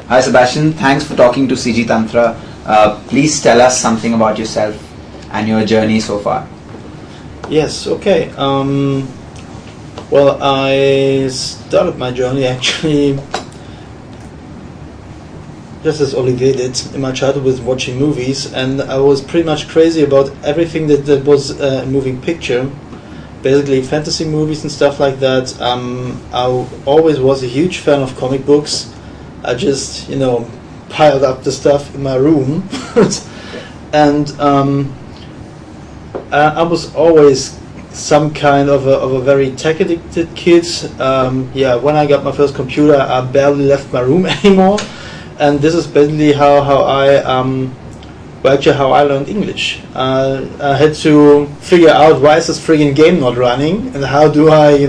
Hi Sebastian, thanks for talking to CGTantra. Please tell us something about yourself and your journey so far. Yes, okay. Well, I started my journey actually just as Olivier did in my childhood with watching movies, and I was pretty much crazy about everything that was a moving picture, basically fantasy movies and stuff like that. I always was a huge fan of comic books. I just, piled up the stuff in my room, and I was always some kind of a very tech addicted kid. When I got my first computer, I barely left my room anymore, and this is basically how I learned English. I had to figure out why is this friggin' game not running, and how do I,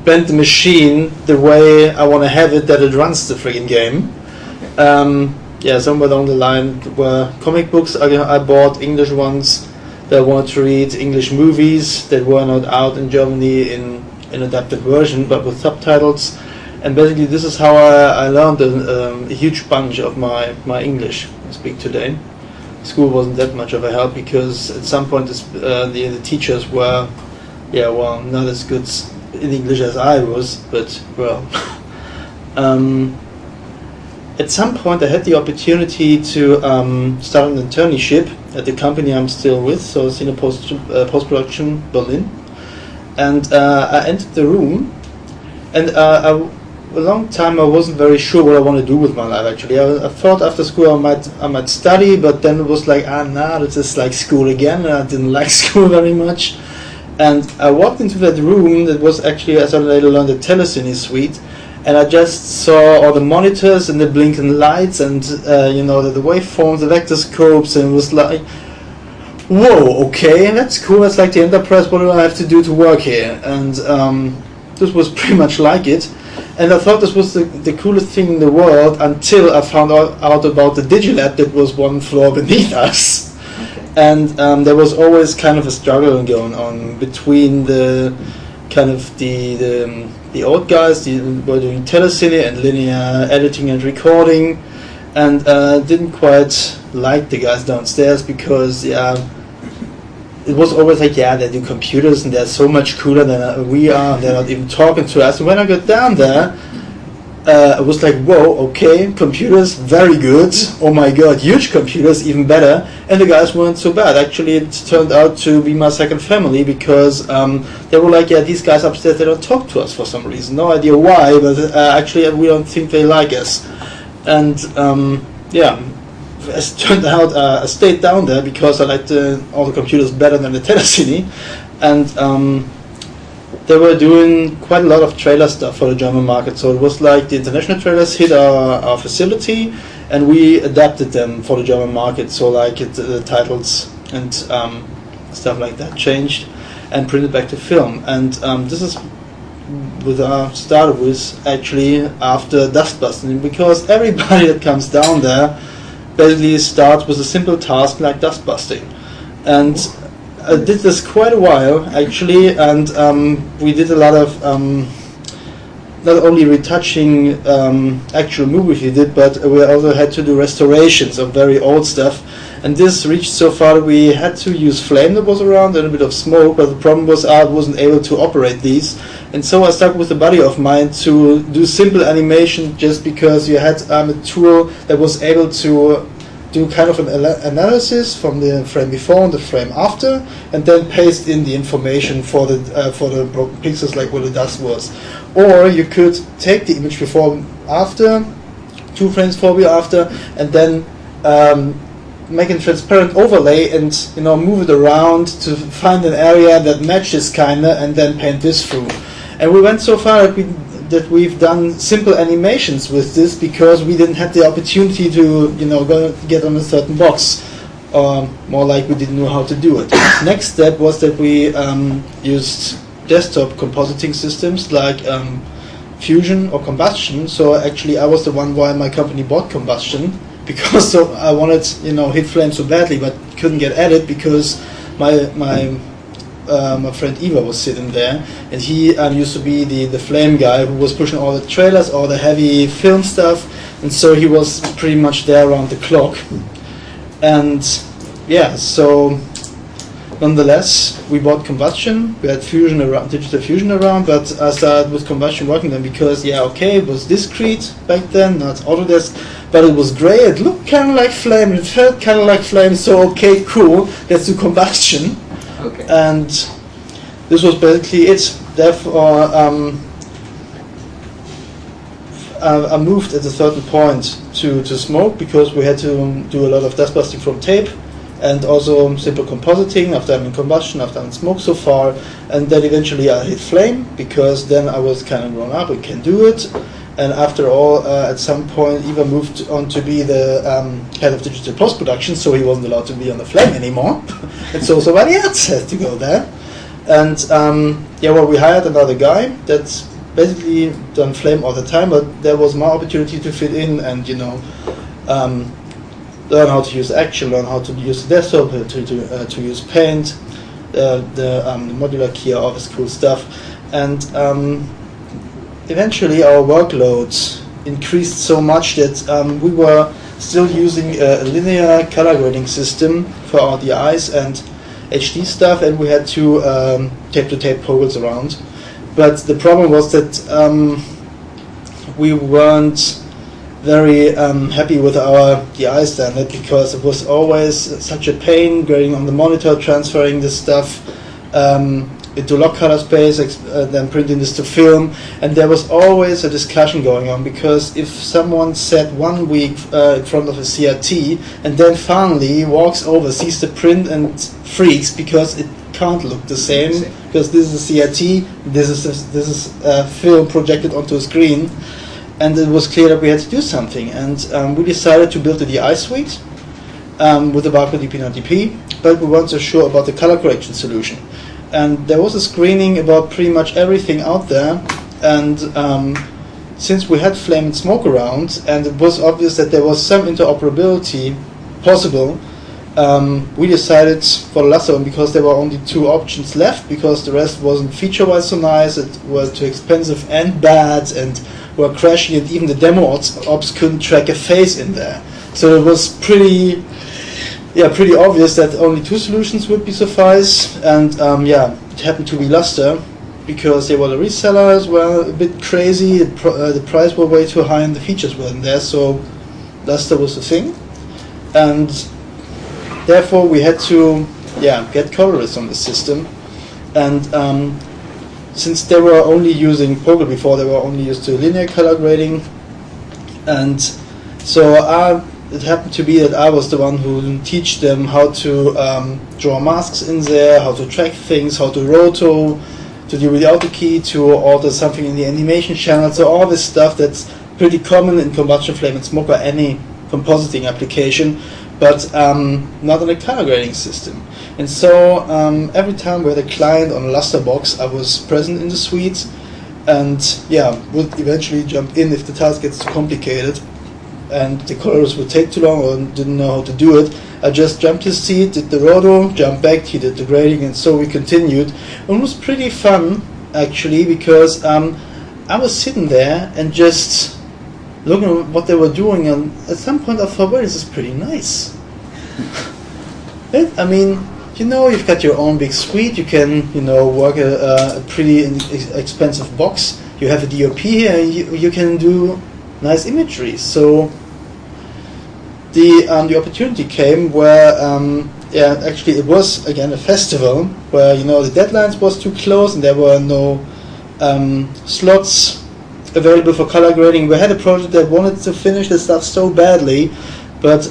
bend the machine the way I want to have it that it runs the friggin' game. Somewhere down the line were comic books I bought, English ones that I wanted to read, English movies that were not out in Germany in adapted version but with subtitles, and basically this is how I learned a huge bunch of my English I speak today. School wasn't that much of a help because at some point the teachers were not as good in English as I was, but at some point I had the opportunity to start an internship at the company I'm still with, so Cine Postproduction Berlin, and I entered the room, and a long time I wasn't very sure what I want to do with my life. Actually, I thought after school I might study, but then it was like, this is like school again, and I didn't like school very much. And I walked into that room that was actually, as I later learned, a telecine suite, and I just saw all the monitors and the blinking lights and the waveforms, the vector scopes, and it was like, whoa, okay, that's cool. That's like the enterprise. What do I have to do to work here? And this was pretty much like it. And I thought this was the coolest thing in the world until I found out about the Digilab that was one floor beneath us. Okay. And there was always kind of a struggle going on between the old guys who were doing telecine and linear editing and recording, and didn't quite like the guys downstairs because it was always like, they do computers and they're so much cooler than we are, and they're not even talking to us. And when I got down there, it was like, whoa, okay, computers, very good. Oh my god, huge computers, even better. And the guys weren't so bad. Actually, it turned out to be my second family because they were like, these guys upstairs, they don't talk to us for some reason. No idea why, but actually we don't think they like us. And as it turned out, I stayed down there because I liked all the computers better than the telecine, and they were doing quite a lot of trailer stuff for the German market. So it was like the international trailers hit our facility, and we adapted them for the German market. So like the titles and stuff like that changed and printed back to film. And this is what I started with actually after dust busting, because everybody that comes down there basically starts with a simple task like dust busting. And I did this quite a while actually, and we did a lot of not only retouching actual movies we did, but we also had to do restorations of very old stuff. And this reached so far that we had to use flame that was around and a bit of smoke, but the problem was I wasn't able to operate these. And so I stuck with a buddy of mine to do simple animation, just because you had a tool that was able to do kind of an analysis from the frame before and the frame after, and then paste in the information for the broken pixels, like what the dust was. Or you could take the image before and after, 2 frames before after, and then make a transparent overlay and move it around to find an area that matches kinda, and then paint this through. And we went so far that we've done simple animations with this because we didn't have the opportunity to go get on a certain box, or more like we didn't know how to do it. Next step was that we used desktop compositing systems like Fusion or Combustion. So actually I was the one why my company bought Combustion, because I wanted hit flame so badly, but couldn't get at it because my friend Eva was sitting there, and he used to be the flame guy who was pushing all the trailers, all the heavy film stuff. and so he was pretty much there around the clock. And yeah, so nonetheless, we bought combustion. We had fusion around, digital fusion around, but I started with combustion working then because, yeah, okay, it was discrete back then, not Autodesk, but it was grey. It looked kind of like flame. It felt kind of like flame. So okay, cool. Let's do combustion. Okay. And this was basically it. Therefore, I moved at a certain point to smoke because we had to do a lot of dust busting from tape and also simple compositing. I've done in combustion, I've done in smoke so far, and then eventually I hit flame because then I was kind of grown up, I can do it. And after all, at some point, Ivar moved on to be the head of digital post-production, so he wasn't allowed to be on the flame anymore. And so somebody else had to go there. And yeah, well, we hired another guy that's basically done flame all the time, but there was more opportunity to fit in and, you know, learn how to use Action, learn how to use the desktop, to use Paint, the modular key, all this cool stuff. And eventually our workload increased so much that we were still using a linear color grading system for our DIs and HD stuff, and we had to tape-to-tape poles around. But the problem was that we weren't very happy with our DI standard because it was always such a pain grading on the monitor, transferring this stuff into log color space, then printing this to film, and there was always a discussion going on because if someone sat 1 week in front of a CRT and then finally walks over, sees the print and freaks because it can't look the same because this is a CRT, this is film projected onto a screen, and it was clear that we had to do something, and we decided to build the DI suite with the barcode DP90P, but we weren't so sure about the color correction solution. And there was a screening about pretty much everything out there, and since we had flame and smoke around, and it was obvious that there was some interoperability possible, we decided for the Lustre one because there were only 2 options left, because the rest wasn't feature-wise so nice, it was too expensive and bad, and were crashing, and even the demo ops couldn't track a face in there. So it was pretty obvious that only 2 solutions would be suffice, and yeah, it happened to be Lustre because they were the resellers were a bit crazy, the price were way too high and the features weren't there, so Lustre was the thing, and therefore we had to get colorists on the system. And since they were only using Poggle before, they were only used to linear color grading, and so it happened to be that I was the one who teach them how to draw masks in there, how to track things, how to roto, to deal with the auto key, to alter something in the animation channel, so all this stuff that's pretty common in combustion, flame and smoke or any compositing application, but not on a color grading system. And so every time we had a client on a Lustre box, I was present in the suite, and yeah, would eventually jump in if the task gets too complicated and the colorist would take too long or didn't know how to do it. I just jumped his seat, did the roto, jumped back, he did the grading, and so we continued. And it was pretty fun actually, because I was sitting there and just looking at what they were doing, and at some point I thought, well, this is pretty nice. I mean, you know, you've got your own big suite, you can, you know, work a pretty expensive box, you have a DOP here, and you can do nice imagery. So the opportunity came where yeah, actually it was again a festival where, you know, the deadlines was too close and there were no slots available for color grading. We had a project that wanted to finish the stuff so badly, but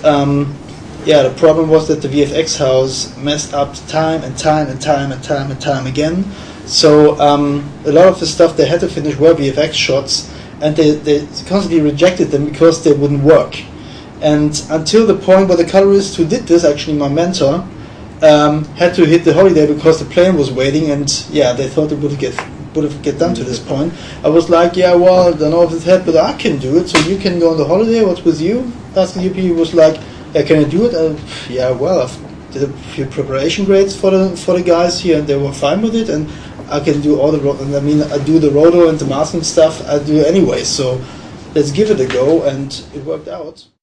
yeah, the problem was that the VFX house messed up time and time and time and time and time again. So a lot of the stuff they had to finish were VFX shots, and they constantly rejected them because they wouldn't work. And until the point where the colorist who did this, actually my mentor, had to hit the holiday because the plane was waiting, and yeah, they thought it would have get done to this point. I was like, yeah, well, I don't know if it's head, but I can do it, so you can go on the holiday. What's with you? Asking UP, he was like, yeah, can I do it? Yeah, well, I've did a few preparation grades for the guys here, and they were fine with it, and I can do all the, I mean, I do the roto and the masking stuff, I do anyway, so let's give it a go, and it worked out.